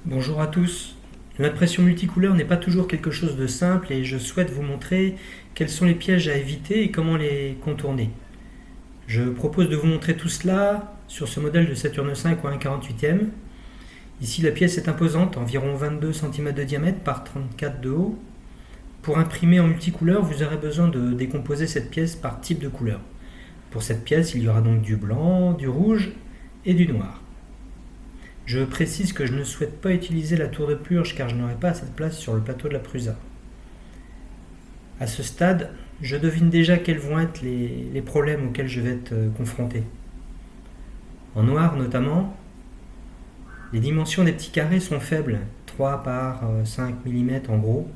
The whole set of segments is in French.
Bonjour à tous. L'impression multicouleur n'est pas toujours quelque chose de simple et je souhaite vous montrer quels sont les pièges à éviter et comment les contourner. Je propose de vous montrer tout cela sur ce modèle de Saturne V ou 1/48e. Ici la pièce est imposante, environ 22 cm de diamètre par 34 de haut. Pour imprimer en multicouleur, vous aurez besoin de décomposer cette pièce par type de couleur. Pour cette pièce, il y aura donc du blanc, du rouge et du noir. Je précise que je ne souhaite pas utiliser la tour de purge car je n'aurai pas assez de place sur le plateau de la Prusa. À ce stade, je devine déjà quels vont être les problèmes auxquels je vais être confronté. En noir notamment, les dimensions des petits carrés sont faibles, 3 par 5 mm en gros.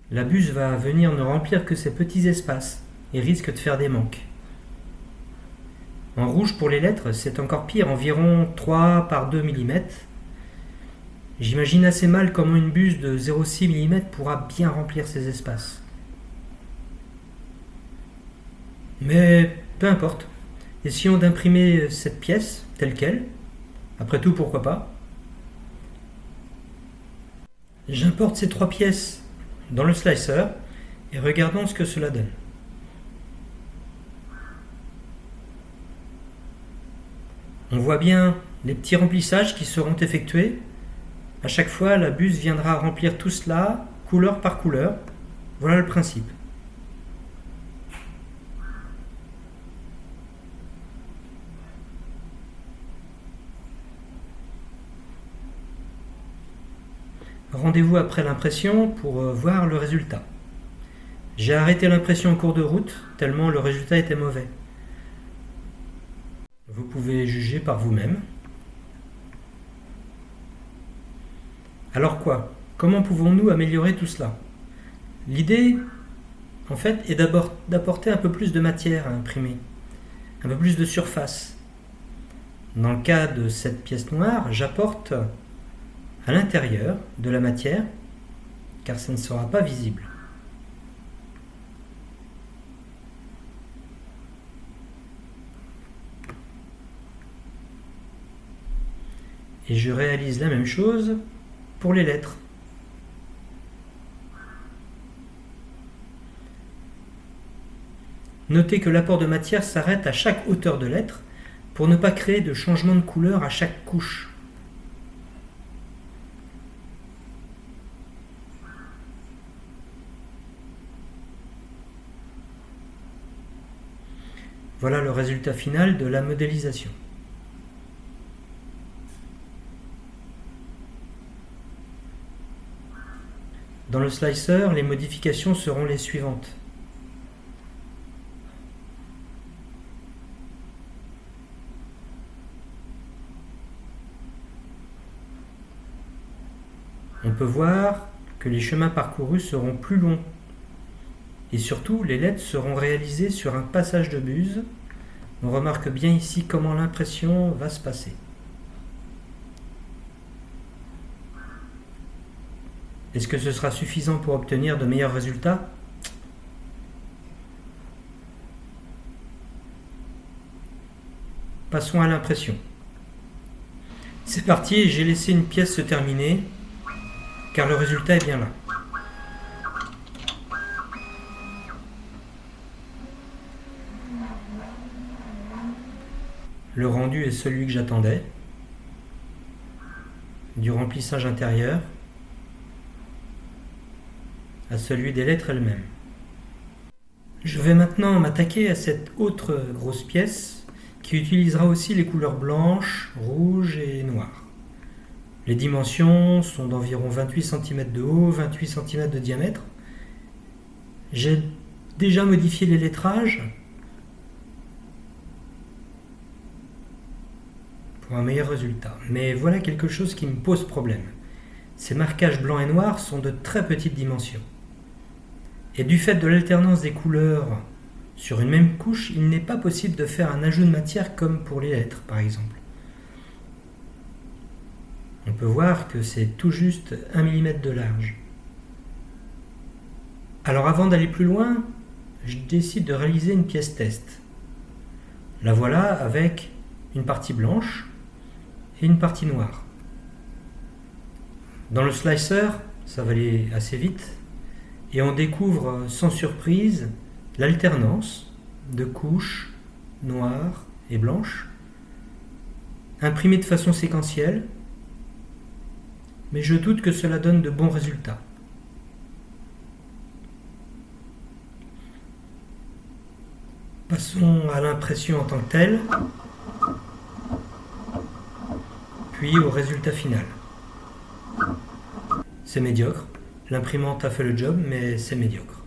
La buse va venir ne remplir que ces petits espaces et risque de faire des manques. En rouge pour les lettres, c'est encore pire, environ 3 par 2 mm. J'imagine assez mal comment une buse de 0,6 mm pourra bien remplir ces espaces. Mais peu importe, essayons d'imprimer cette pièce telle qu'elle. Après tout, pourquoi pas. J'importe ces 3 pièces dans le slicer et regardons ce que cela donne. On voit bien les petits remplissages qui seront effectués. À chaque fois, la buse viendra remplir tout cela, couleur par couleur. Voilà le principe. Rendez-vous après l'impression pour voir le résultat. J'ai arrêté l'impression en cours de route, tellement le résultat était mauvais. Vous pouvez juger par vous-même. Alors quoi? Comment pouvons-nous améliorer tout cela? L'idée, en fait, est d'abord d'apporter un peu plus de matière à imprimer, un peu plus de surface. Dans le cas de cette pièce noire, j'apporte à l'intérieur de la matière, car ça ne sera pas visible. Et je réalise la même chose pour les lettres. Notez que l'apport de matière s'arrête à chaque hauteur de lettre pour ne pas créer de changement de couleur à chaque couche. Voilà le résultat final de la modélisation. Dans le slicer, les modifications seront les suivantes. On peut voir que les chemins parcourus seront plus longs. Et surtout, les lettres seront réalisées sur un passage de buse. On remarque bien ici comment l'impression va se passer. Est-ce que ce sera suffisant pour obtenir de meilleurs résultats? Passons à l'impression. C'est parti, j'ai laissé une pièce se terminer, car le résultat est bien là. Le rendu est celui que j'attendais. Du remplissage intérieur à celui des lettres elles-mêmes. Je vais maintenant m'attaquer à cette autre grosse pièce qui utilisera aussi les couleurs blanches, rouges et noires. Les dimensions sont d'environ 28 cm de haut, 28 cm de diamètre. J'ai déjà modifié les lettrages pour un meilleur résultat. Mais voilà quelque chose qui me pose problème. Ces marquages blancs et noirs sont de très petites dimensions. Et du fait de l'alternance des couleurs sur une même couche, il n'est pas possible de faire un ajout de matière comme pour les lettres par exemple. On peut voir que c'est tout juste 1 mm de large. Alors avant d'aller plus loin, je décide de réaliser une pièce test. La voilà avec une partie blanche et une partie noire. Dans le slicer, ça va aller assez vite et on découvre sans surprise l'alternance de couches noires et blanches imprimées de façon séquentielle, mais je doute que cela donne de bons résultats. Passons à l'impression en tant que telle, puis au résultat final. C'est médiocre. L'imprimante a fait le job, mais c'est médiocre.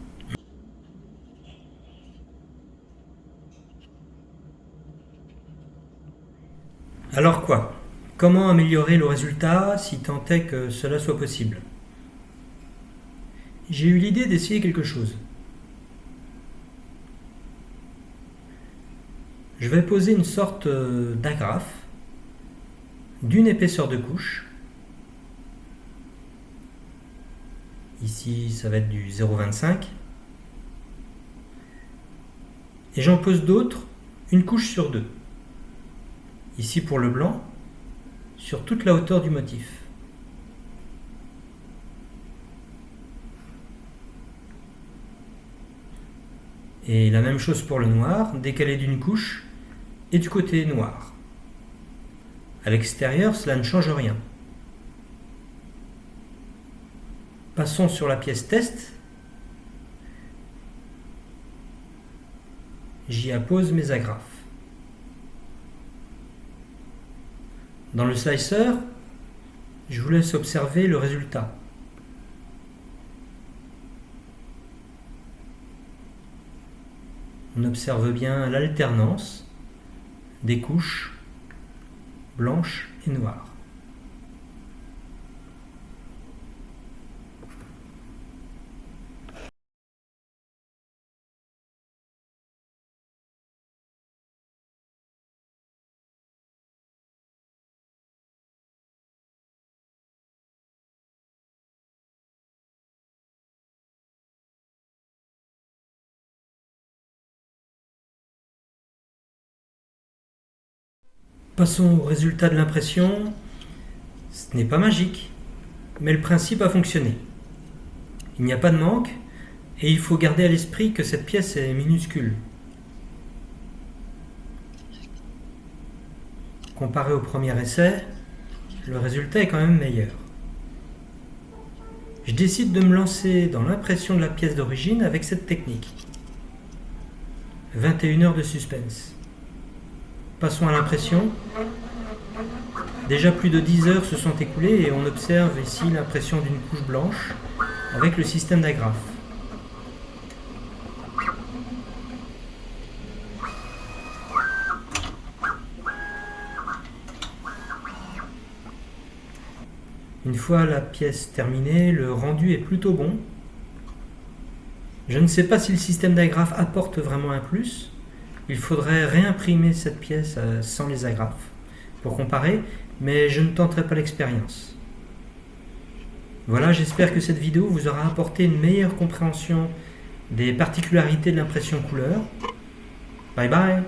Alors quoi? Comment améliorer le résultat si tant est que cela soit possible? J'ai eu l'idée d'essayer quelque chose. Je vais poser une sorte d'agrafe d'une épaisseur de couche. Ici, ça va être du 0,25. Et j'en pose d'autres, une couche sur deux. Ici pour le blanc, sur toute la hauteur du motif. Et la même chose pour le noir, décalé d'une couche et du côté noir. À l'extérieur, cela ne change rien. Passons sur la pièce test. J'y appose mes agrafes. Dans le slicer, je vous laisse observer le résultat. On observe bien l'alternance des couches blanches et noires. Passons au résultat de l'impression. Ce n'est pas magique, mais le principe a fonctionné. Il n'y a pas de manque, et il faut garder à l'esprit que cette pièce est minuscule. Comparé au premier essai, le résultat est quand même meilleur. Je décide de me lancer dans l'impression de la pièce d'origine avec cette technique. 21 heures de suspense. Passons à l'impression. Déjà plus de 10 heures se sont écoulées et on observe ici l'impression d'une couche blanche avec le système d'agrafe. Une fois la pièce terminée, le rendu est plutôt bon. Je ne sais pas si le système d'agrafe apporte vraiment un plus. Il faudrait réimprimer cette pièce sans les agrafes pour comparer, mais je ne tenterai pas l'expérience. Voilà, j'espère que cette vidéo vous aura apporté une meilleure compréhension des particularités de l'impression couleur. Bye bye!